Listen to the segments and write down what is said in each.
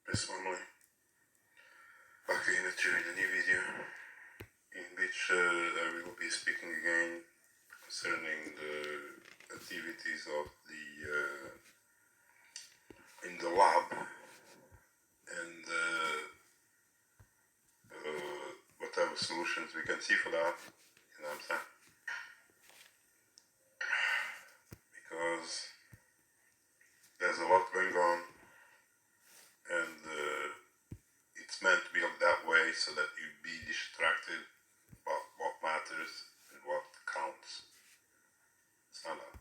It's family. Back again at you in a new video in which I will be speaking again concerning the activities of the in the lab and whatever solutions we can see for that. You know what I'm saying? Because there's a lot going on, and it's meant to be that way so that you be distracted about what matters and what counts. It's not that.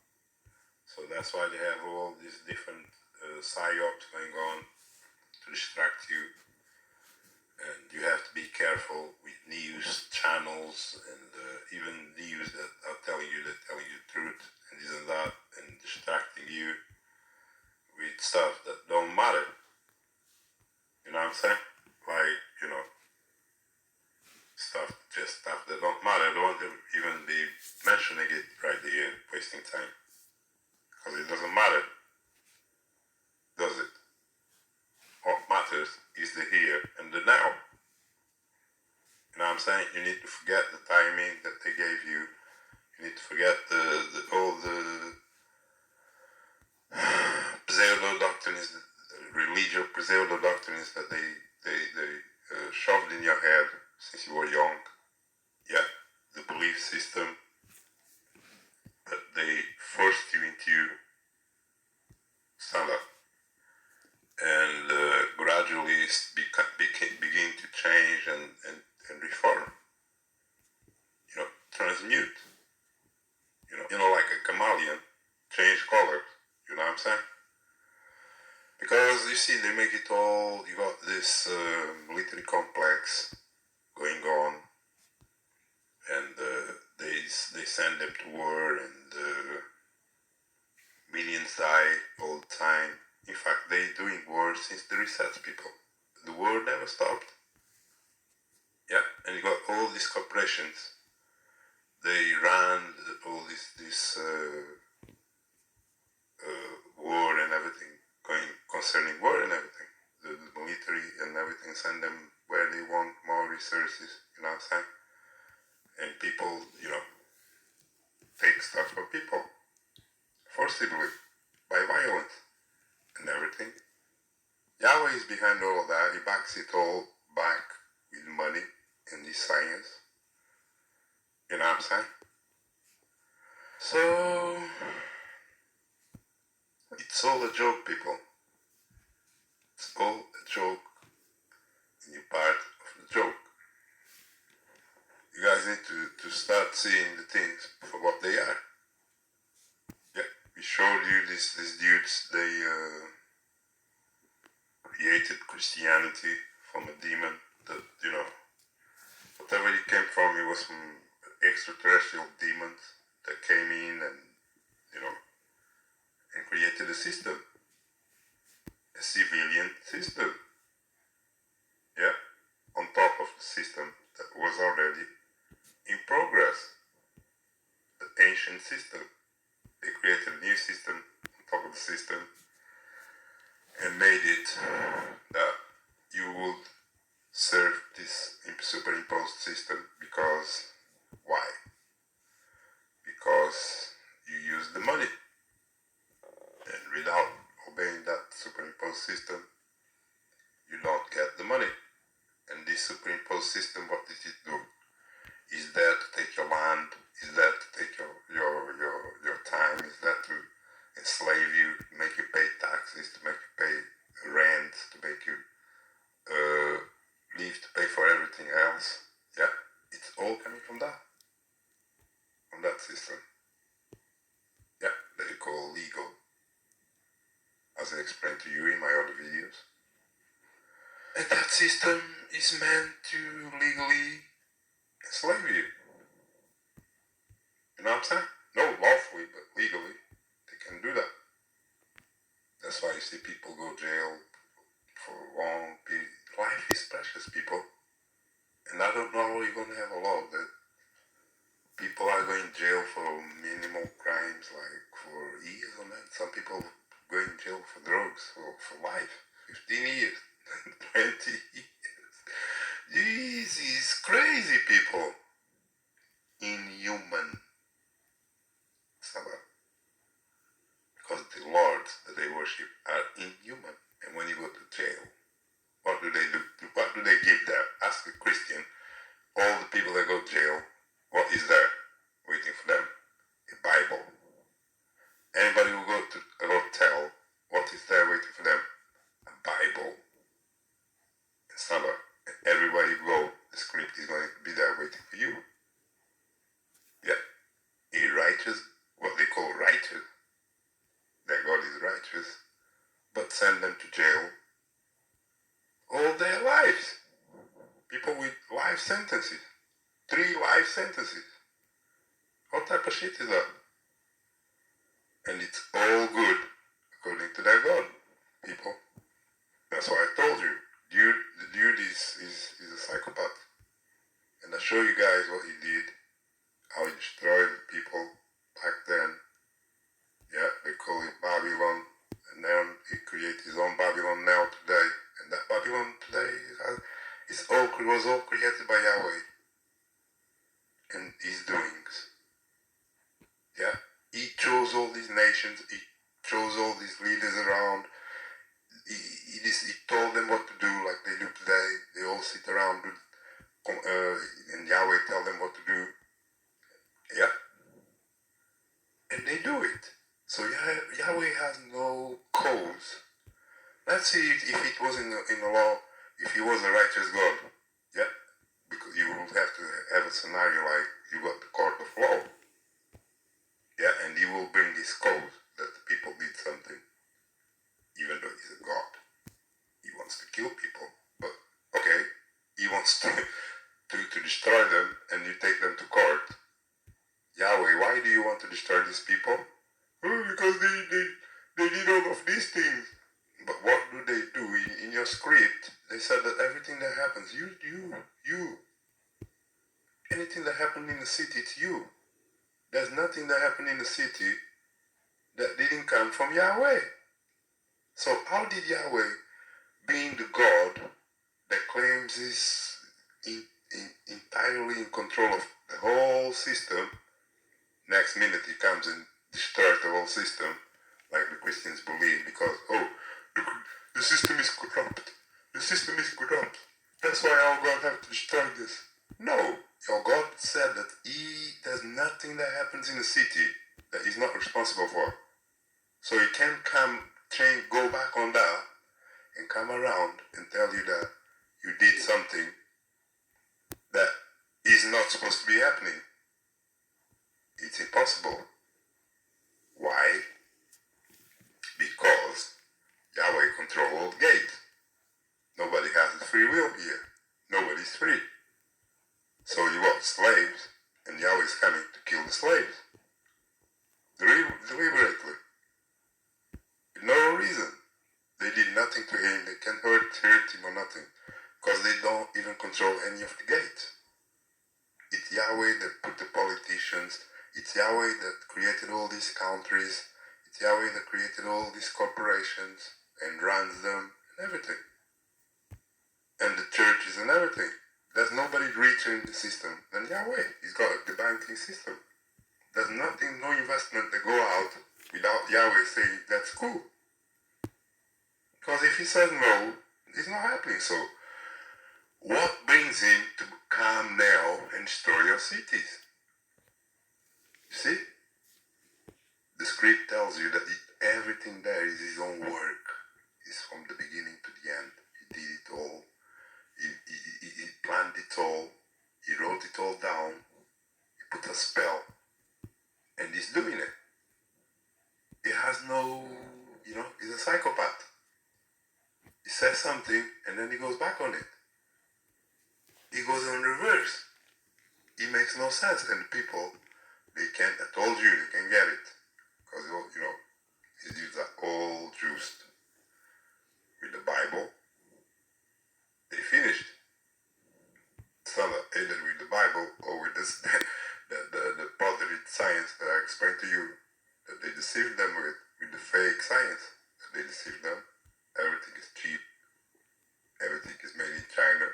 So that's why they have all these different psyops going on to distract you, and you have to be careful with news channels and even news that are telling you the truth and this and that, and distracting you with stuff that don't matter. You know what I'm saying? Like, you know, stuff that don't matter. Don't want to even be mentioning it right here, wasting time, because it doesn't matter, does it? What matters is the here and the now. You know what I'm saying? You need to forget the timing that they gave you. You need to forget all the pseudo doctrines, religious pseudo doctrines that they shoved in your head since you were young. Yeah, the belief system that they forced you into. Stand up and gradually begin to change and reform. You know, transmute. You know, like a chameleon, change colors. You know what I'm saying? Because you see, they make it all. You got this military complex going on, and they send them to war, and millions die all the time. In fact, they doing war since the reset people. The war never stopped. Yeah, and you got all these corporations. They ran all this war and everything, concerning war and everything. The military and everything, send them where they want more resources. You know what I'm saying? And people, you know, take stuff from people forcibly by violence and everything. Yahweh is behind all of that. He backs it all back with money and his science. You know what I'm saying? So, it's all a joke, people. It's all a joke, and you're part of the joke. You guys need to start seeing the things for what they are. Yeah, we showed you these dudes, they created Christianity from a demon that, you know, whatever it came from, it was from extraterrestrial demons that came in and, you know, and created a system, a civilian system. Yeah, on top of the system that was already in progress, the ancient system. They created a new system on top of the system and made it that you would serve this superimposed system because why? Because you use the money, and without obeying that superimposed system, you don't get the money. And this superimposed system, what did it do? Is there to take your land? Is there to take your time? Is there to enslave you, make you pay taxes, to make you pay rent, to make you leave to pay for everything else? Yeah, it's all coming from that system. Yeah, that you call legal, as I explained to you in my other videos. And that system is meant to legally enslave you. You know what I'm saying? No lawfully, but legally, they can do that. That's why you see people go jail for a long period. Life is precious, people. And I don't know how you're going to have a law that people are going to jail for minimal crimes, like for years on end. Some people go in jail for drugs for life, 15 years. jail all their lives. People with life sentences. 3 life sentences. What type of shit is that? And it's all good according to their God, people. That's why I told you. The dude is a psychopath. And I show you guys what he did, how he destroyed people back then. Yeah, they call it Babylon. And then he created his own Babylon now today. And that Babylon today was all created by Yahweh and his doings. Yeah, he chose all these nations, he chose all these leaders around. He told them what to do, like they do today. They all sit around and Yahweh tell them what to do. Yeah, and they do it. So Yahweh has no cause. Let's see if it was in the law, if he was a righteous God. Yeah, because you would have to have a scenario like you got the court of law. Yeah, and he will bring his cause that the people did something, even though he's a God. He wants to kill people, but okay, he wants to destroy them, and you take them to court. Yahweh, why do you want to destroy these people? Oh, because they did all of these things. But what do they do? In your script, they said that everything that happens, you. Anything that happened in the city, it's you. There's nothing that happened in the city that didn't come from Yahweh. So how did Yahweh, being the God that claims he's entirely in control of the whole system, next minute he comes and destroys the whole system, like the Christians believe, because, the system is corrupt. The system is corrupt. That's why our God have to destroy this. No, your God said that there's nothing that happens in the city that he's not responsible for. So he can't go back on that and come around and tell you that you did something that is not supposed to be happening. It's impossible. Why? Because Yahweh controls the gate. Nobody has free will here. Nobody's free. So you got slaves, and Yahweh's coming to kill the slaves. Deliberately. For no reason. They did nothing to him. They can't hurt him or nothing. Because they don't even control any of the gates. It's Yahweh that put the politicians. It's Yahweh that created all these countries. It's Yahweh that created all these corporations and runs them and everything. And the churches and everything. There's nobody richer in the system than Yahweh. He's got the banking system. There's nothing, no investment that go out without Yahweh saying that's cool. Because if he says no, it's not happening. So what brings him to come now and destroy your cities? You see? The script tells you that everything there is his own work. It's from the beginning to the end. He did it all. He planned it all. He wrote it all down. He put a spell. And he's doing it. He has no, he's a psychopath. He says something and then he goes back on it. He goes on reverse. It makes no sense. And people, they can't, I told you, they can get it. Because, his dudes are all juiced with the Bible. They finished. Some are either with the Bible or with this, the positive science that I explained to you, that they deceived them with the fake science. That they deceived them. Everything is cheap. Everything is made in China.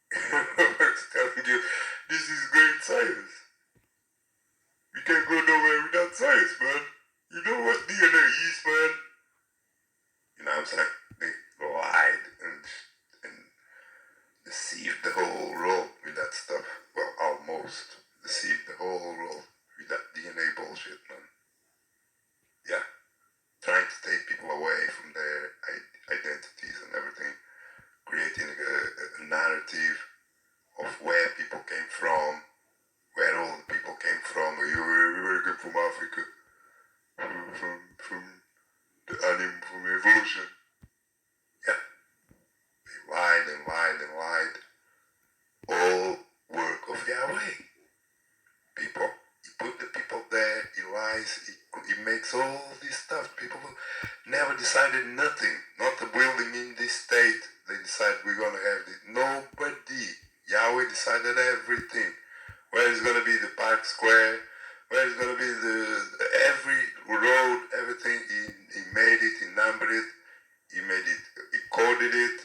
I'm telling you, this is great science. We can't go nowhere without science, man. You know what DNA is, man? You know what I'm saying? They lied and deceived the whole world with that stuff. Well, almost deceived the whole world with that DNA bullshit, man. Yeah. Trying to take people away from their never decided nothing. Not a building in this state. They decided we're gonna have it. Nobody. Yahweh decided everything. Where is gonna be the Park Square? Where is gonna be every road? Everything. He made it. He numbered it. He made it. He coded it.